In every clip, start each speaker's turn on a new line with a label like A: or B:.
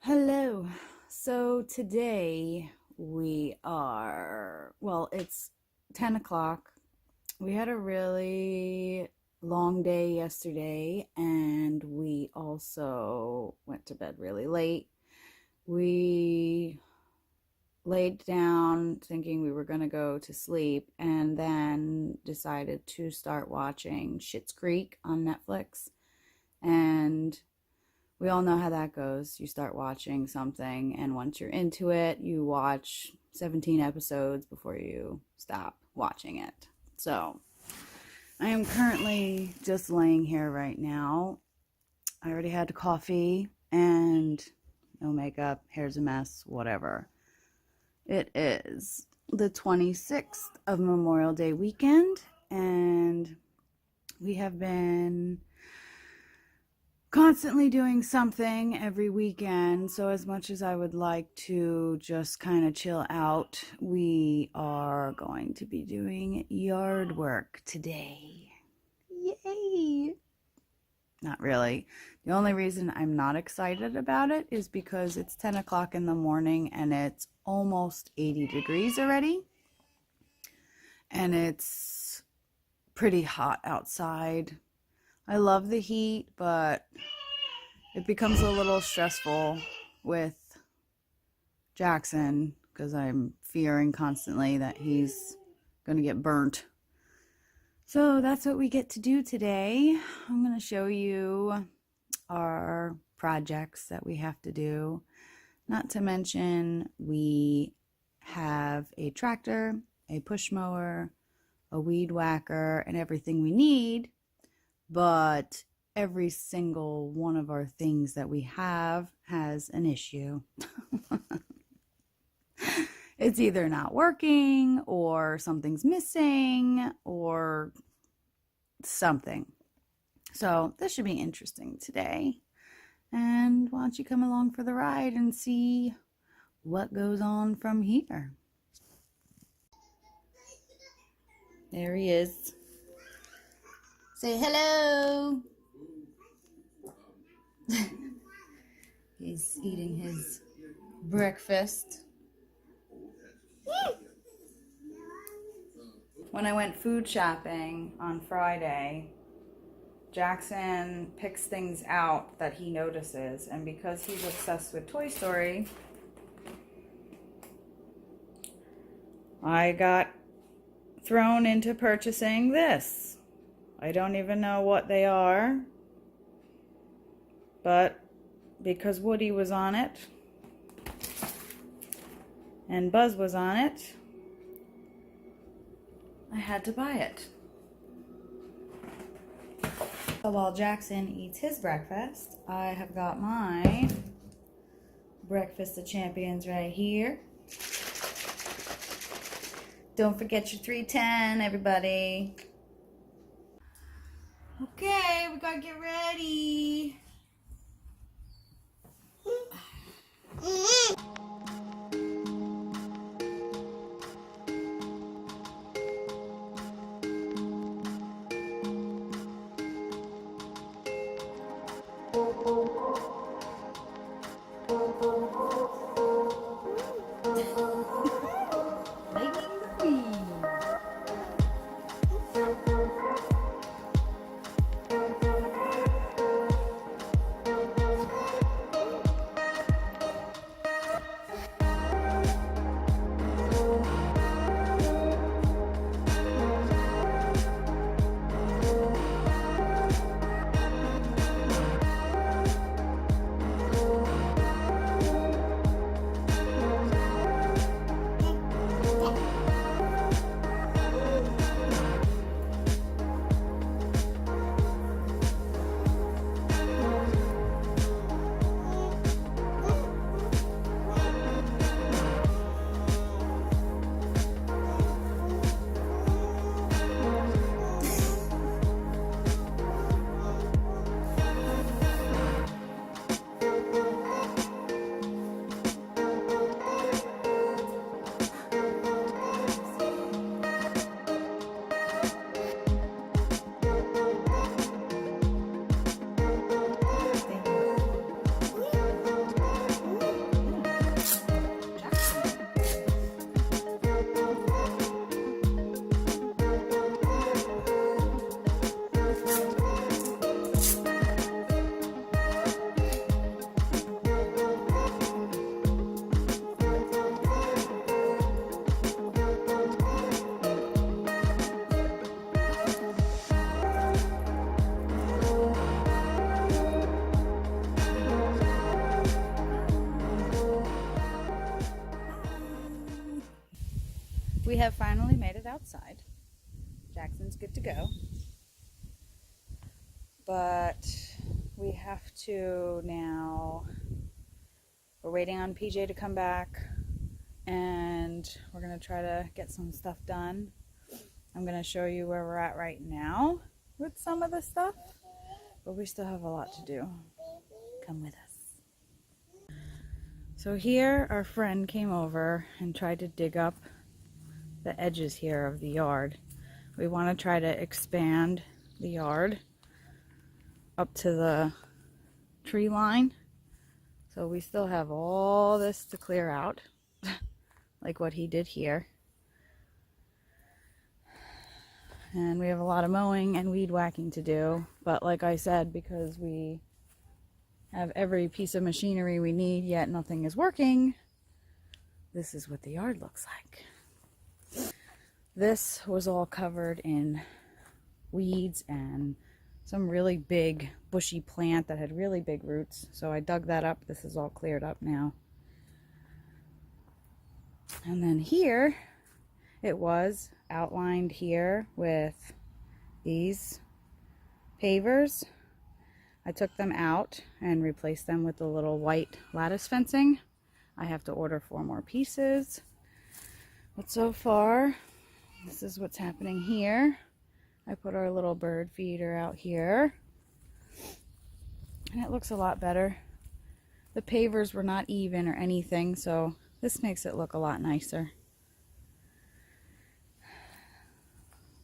A: Hello. So today it's 10 o'clock. We had a really long day yesterday, and we also went to bed really late. We laid down thinking we were going to go to sleep, and then decided to start watching Schitt's Creek on Netflix. And we all know how that goes. You start watching something, and once you're into it, you watch 17 episodes before you stop watching it. So I am currently just laying here right now. I already had coffee and no makeup, hair's a mess, whatever. It is the 26th of Memorial Day weekend, and we have been constantly doing something every weekend. So as much as I would like to just kind of chill out, we are going to be doing yard work today. Yay! Not really. The only reason I'm not excited about it is because it's 10 o'clock in the morning and it's almost 80 degrees already. And it's pretty hot outside. I love the heat, but it becomes a little stressful with Jackson because I'm fearing constantly that he's going to get burnt. So that's what we get to do today. I'm going to show you our projects that we have to do. Not to mention, we have a tractor, a push mower, a weed whacker, and everything we need. But every single one of our things that we have has an issue. It's either not working, or something's missing, or something. So this should be interesting today. And why don't you come along for the ride and see what goes on from here. There he is. Say hello. He's eating his breakfast. When I went food shopping on Friday, Jackson picks things out that he notices, and because he's obsessed with Toy Story, I got thrown into purchasing this. I don't even know what they are, but because Woody was on it and Buzz was on it, I had to buy it. So while Jackson eats his breakfast, I have got my breakfast of champions right here. Don't forget your 310, everybody. Okay, we gotta get ready. We have finally made it outside. Jackson's good to go. But we have to now, we're waiting on PJ to come back, and we're going to try to get some stuff done. I'm going to show you where we're at right now with some of the stuff, but we still have a lot to do. Come with us. So here our friend came over and tried to dig up the edges here of the yard. We want to try to expand the yard up to the tree line. So we still have all this to clear out, like what he did here. And we have a lot of mowing and weed whacking to do. But like I said, because we have every piece of machinery we need, yet nothing is working, this is what the yard looks like. This was all covered in weeds and some really big bushy plant that had really big roots. So I dug that up. This is all cleared up now. And then here, it was outlined here with these pavers. I took them out and replaced them with the little white lattice fencing. I have to order 4 more pieces. But so far, this is what's happening here. I put our little bird feeder out here, and it looks a lot better. The pavers were not even or anything, so this makes it look a lot nicer.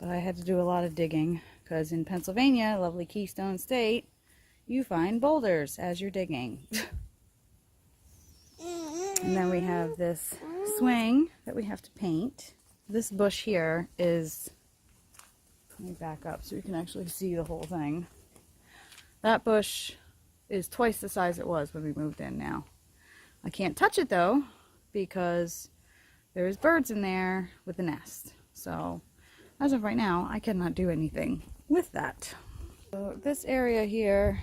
A: But I had to do a lot of digging, because in Pennsylvania, lovely Keystone State, you find boulders as you're digging. And then we have this swing that we have to paint. This bush here is, let me back up so you can actually see the whole thing. That bush is twice the size it was when we moved in now. I can't touch it though, because there's birds in there with the nest. So as of right now, I cannot do anything with that. So this area here,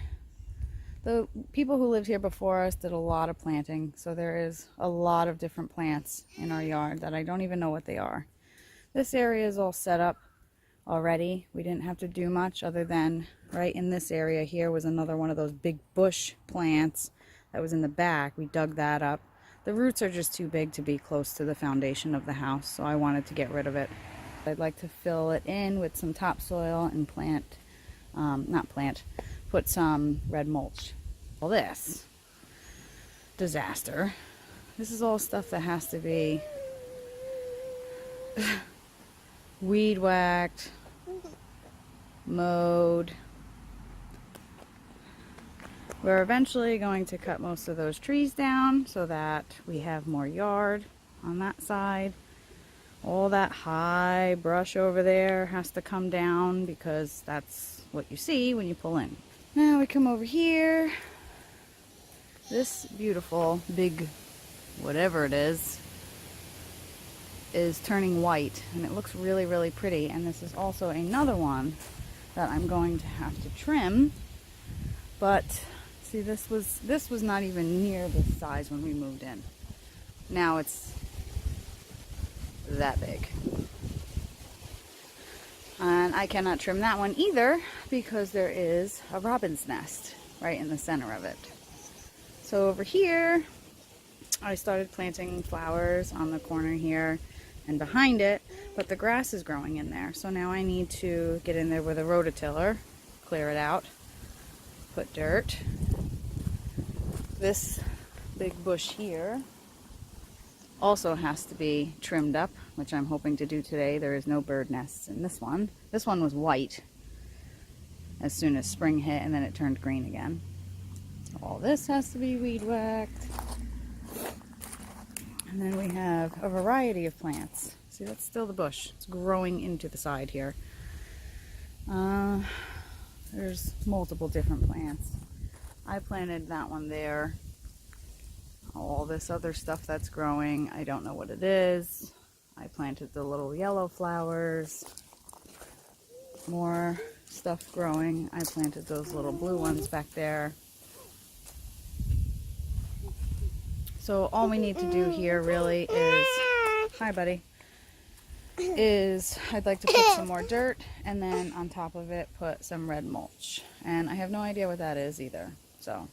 A: the people who lived here before us did a lot of planting. So there is a lot of different plants in our yard that I don't even know what they are. This area is all set up already. We didn't have to do much other than right in this area here was another one of those big bush plants that was in the back. We dug that up. The roots are just too big to be close to the foundation of the house, so I wanted to get rid of it. I'd like to fill it in with some topsoil and put some red mulch. Well, this disaster. This is all stuff that has to be weed whacked, mowed. We're eventually going to cut most of those trees down so that we have more yard on that side. All that high brush over there has to come down because that's what you see when you pull in. Now we come over here. This beautiful big whatever it is turning white, and it looks really, really pretty. And this is also another one that I'm going to have to trim. But see, this was not even near this size when we moved in. Now it's that big. And I cannot trim that one either because there is a robin's nest right in the center of it. So over here, I started planting flowers on the corner here and behind it, but the grass is growing in there. So now I need to get in there with a rototiller, clear it out, put dirt. This big bush here also has to be trimmed up, which I'm hoping to do today. There is no bird nests in this one. This one was white as soon as spring hit, and then it turned green again. All this has to be weed whacked. And then we have a variety of plants. See, that's still the bush. It's growing into the side here. There's multiple different plants. I planted that one there. All this other stuff that's growing, I don't know what it is. I planted the little yellow flowers. More stuff growing. I planted those little blue ones back there. So all we need to do here really is, hi buddy, is I'd like to put some more dirt and then on top of it put some red mulch. And I have no idea what that is either. So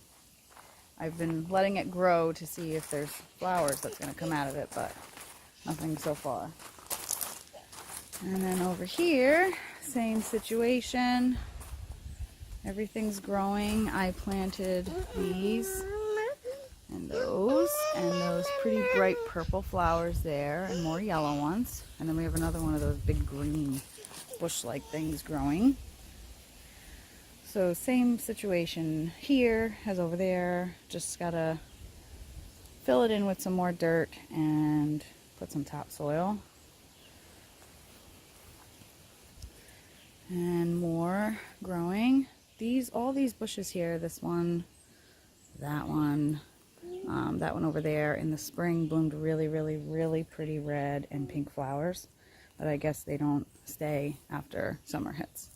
A: I've been letting it grow to see if there's flowers that's going to come out of it, but nothing so far. And then over here, same situation. Everything's growing. I planted these and those pretty bright purple flowers there, and more yellow ones. And then we have another one of those big green bush-like things growing. So same situation here as over there. Just gotta fill it in with some more dirt and put some topsoil. And more growing. All these bushes here, this one, that one over there in the spring bloomed really, really, really pretty red and pink flowers. But I guess they don't stay after summer hits,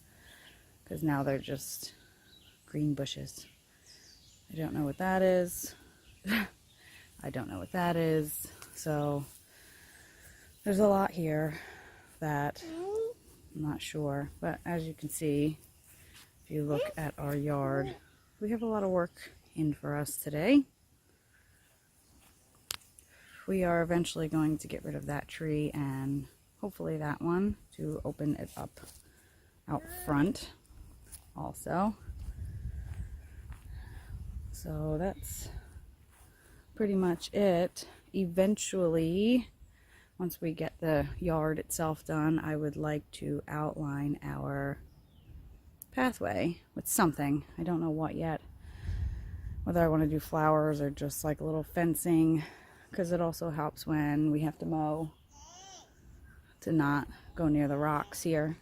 A: because now they're just green bushes. I don't know what that is. I don't know what that is. So there's a lot here that I'm not sure. But as you can see, if you look at our yard, we have a lot of work in for us today. We are eventually going to get rid of that tree and hopefully that one to open it up out front also. So that's pretty much it. Eventually, once we get the yard itself done, I would like to outline our pathway with something. I don't know what yet. Whether I want to do flowers or just like a little fencing, because it also helps when we have to mow to not go near the rocks here.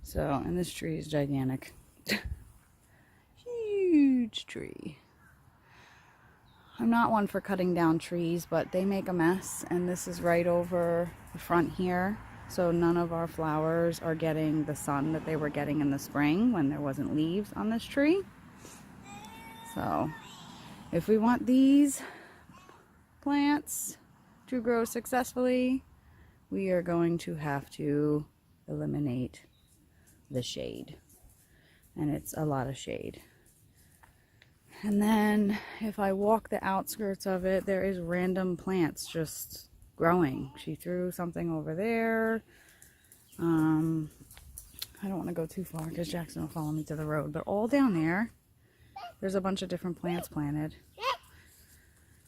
A: So, and this tree is gigantic. Huge tree. I'm not one for cutting down trees, but they make a mess, and this is right over the front here. So none of our flowers are getting the sun that they were getting in the spring when there wasn't leaves on this tree. So if we want these plants to grow successfully, we are going to have to eliminate the shade. And it's a lot of shade. And then if I walk the outskirts of it, there is random plants just growing. She threw something over there. I don't want to go too far because Jackson will follow me to the road. But all down there, there's a bunch of different plants planted.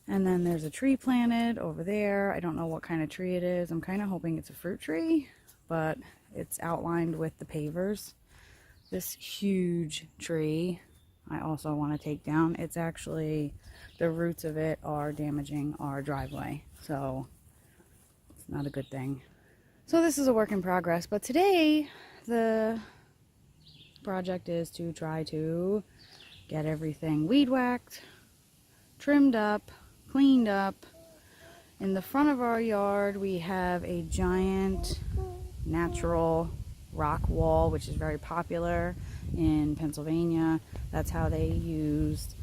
A: And then there's a tree planted over there. I don't know what kind of tree it is. I'm kind of hoping it's a fruit tree, but it's outlined with the pavers. This huge tree I also want to take down. It's actually, the roots of it are damaging our driveway. So it's not a good thing. So this is a work in progress, but today the project is to try to get everything weed whacked, trimmed up, cleaned up. In the front of our yard we have a giant natural rock wall, which is very popular in Pennsylvania. That's how they used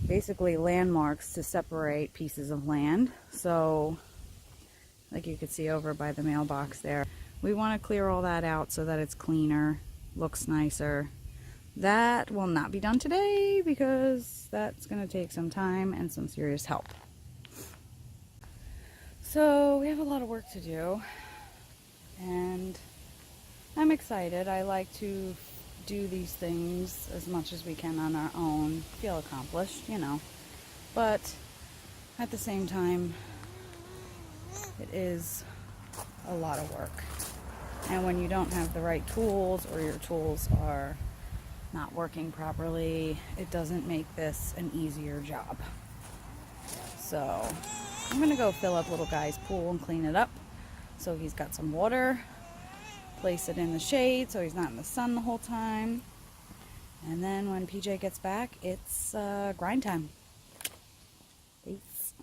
A: basically landmarks to separate pieces of land. So like you could see over by the mailbox there, we want to clear all that out so that it's cleaner, looks nicer. That will not be done today because that's going to take some time and some serious help. So we have a lot of work to do, and I'm excited. I like to do these things as much as we can on our own, feel accomplished, you know. But at the same time, it is a lot of work. And when you don't have the right tools, or your tools are not working properly, it doesn't make this an easier job. So I'm gonna go fill up little guy's pool and clean it up so he's got some water, place it in the shade so he's not in the sun the whole time, and then when PJ gets back, it's grind time. Peace.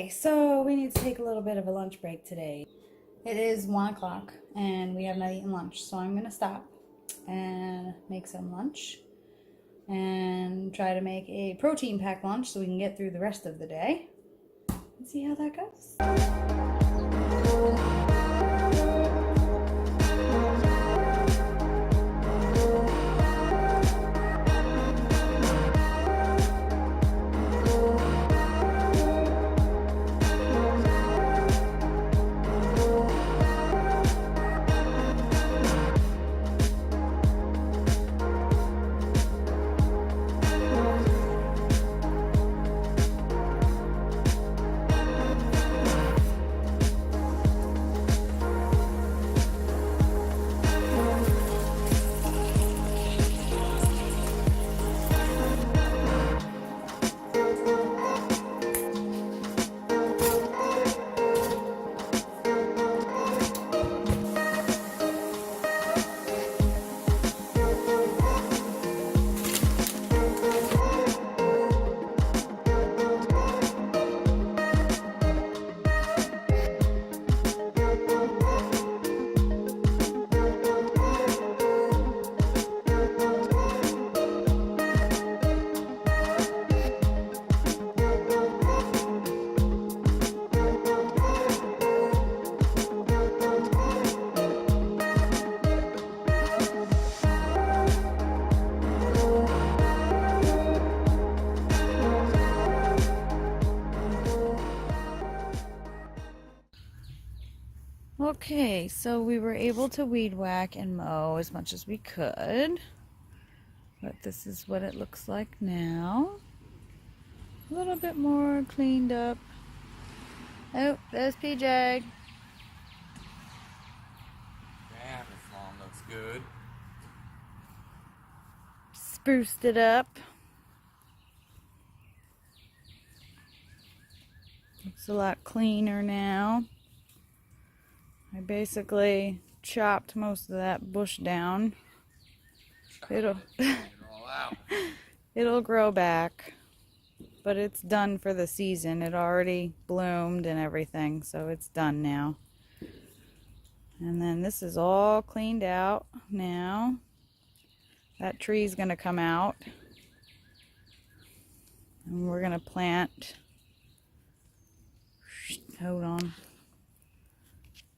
A: Okay, so we need to take a little bit of a lunch break today. It is 1 o'clock and we have not eaten lunch, so I'm gonna stop and make some lunch and try to make a protein packed lunch so we can get through the rest of the day and see how that goes. Okay, so we were able to weed whack and mow as much as we could, but this is what it looks like now. A little bit more cleaned up. Oh, there's PJ.
B: Damn, this lawn looks good.
A: Spruced it up. Looks a lot cleaner now. I basically chopped most of that bush down. It'll grow back, but it's done for the season. It already bloomed and everything, so it's done now. And then this is all cleaned out now. That tree's gonna come out, and we're gonna plant, hold on,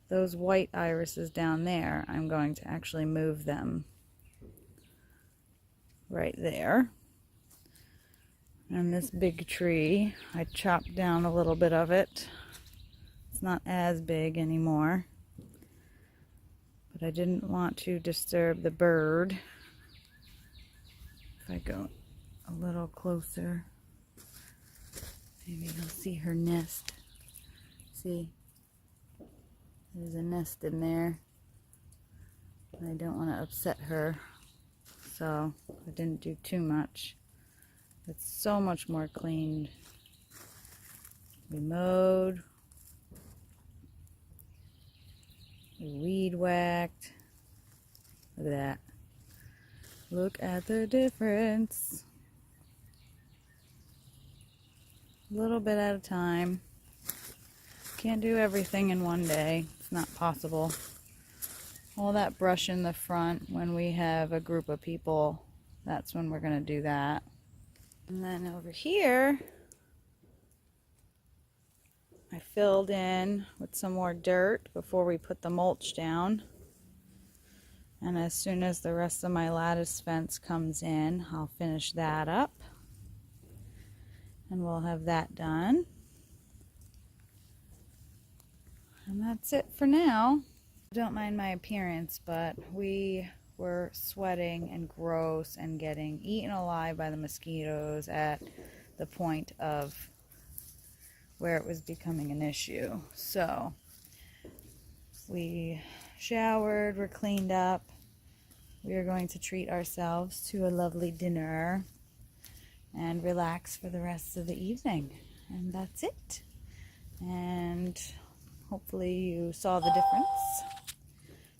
A: those white irises down there. I'm going to actually move them right there. And this big tree, I chopped down a little bit of it. It's not as big anymore, but I didn't want to disturb the bird. If I go a little closer, maybe you'll see her nest. See? There's a nest in there. I don't want to upset her, so I didn't do too much. It's so much more cleaned. We mowed. We weed whacked. Look at that. Look at the difference. A little bit at a time. Can't do everything in one day. It's not possible. All that brush in the front, when we have a group of people, that's when we're going to do that. And then over here, I filled in with some more dirt before we put the mulch down. And as soon as the rest of my lattice fence comes in, I'll finish that up. And we'll have that done. And that's it for now. Don't mind my appearance, but we were sweating and gross and getting eaten alive by the mosquitoes at the point of where it was becoming an issue. So we showered, we're cleaned up. We are going to treat ourselves to a lovely dinner and relax for the rest of the evening. And that's it. And hopefully you saw the difference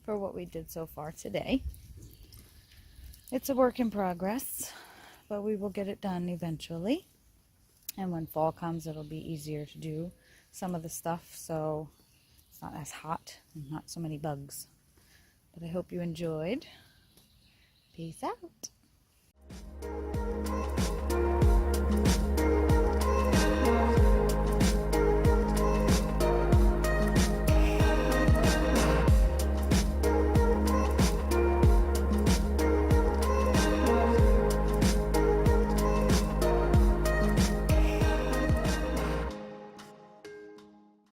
A: for what we did so far today. It's a work in progress, but we will get it done eventually. And when fall comes, it'll be easier to do some of the stuff so it's not as hot and not so many bugs. But I hope you enjoyed. Peace out.